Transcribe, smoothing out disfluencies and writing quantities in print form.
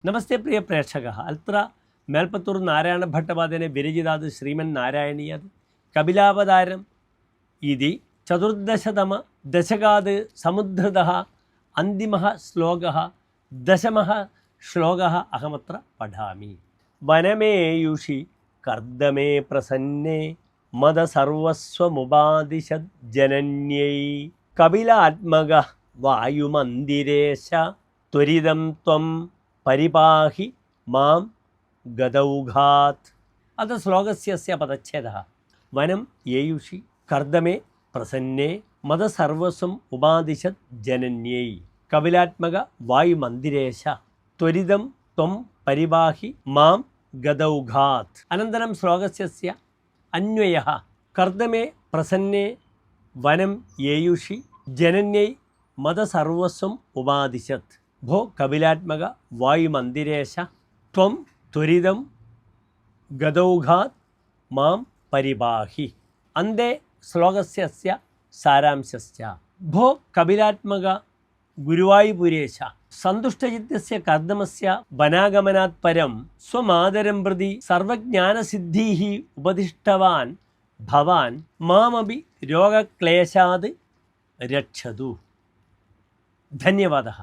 നമസ്തേ പ്രിയ പ്രേക്ഷക അത്ര മേൽപ്പത്തൂർ നാരായണ ഭട്ടപാദനെ വിരചിതാത് ശ്രീമന്നാരായണീയത് കപിലാവതാരം ഇതി ചതുർദശതമ ദശകാത് സമുദ്ധൃത അന്തിമ ശ്ലോക ദശമ ശ്ലോക അഹമത്ര പഠാമി. വനമേയുഷി കർദ്ദമേ പ്രസന്നേ മദസർവസ്വമുപാദിശത് ജനന്യൈ കപിലാത്മക വായുമന്ദിരേശ ത്വരിതം ത്വം പരിപാഹി മാം ഗദൗഘാത്. അത് ശ്ലോകസ്യ പദച്ഛേദः. വനം യേയുഷി കർദ്ദമേ പ്രസന്നേ മദസർവസ്വം ഉപാദിശത് ജനന്യൈ കപിലാത്മക വായുമന്ദിരേശ ത്വരിതം ത്വം പരിപാഹി മാം ഗദൗഘാത്. അനന്തരം ശ്ലോകസ്യ അന്വയः. കർദ്ദമേ പ്രസന്നേ വനം യേയുഷി ജനന്യൈ മദസർവസ്വം ഉപാദിശത് ഭോ കപിലാത്മക വായുമന്ദിരേശ ത്വം ത്വരിതം ഗദൗഘാത് മാം പരിപാഹി. അന്തേ ശ്ലോകസ്യ സാരാംശസ്യ ഭോ കപിലാത്മക ഗുരുവായൂരേശ സന്തുഷ്ടചിത്തസ്യ കർദ്ദമസ്യ വനാഗമനാത് പരം സ്വമാദരം പ്രതി സർവജ്ഞാനസിദ്ധീഃ ഉപദിഷ്ടവാൻ ഭവാൻ മാമപി രോഗക്ലേശാത് രക്ഷതു. ധന്യവാദः.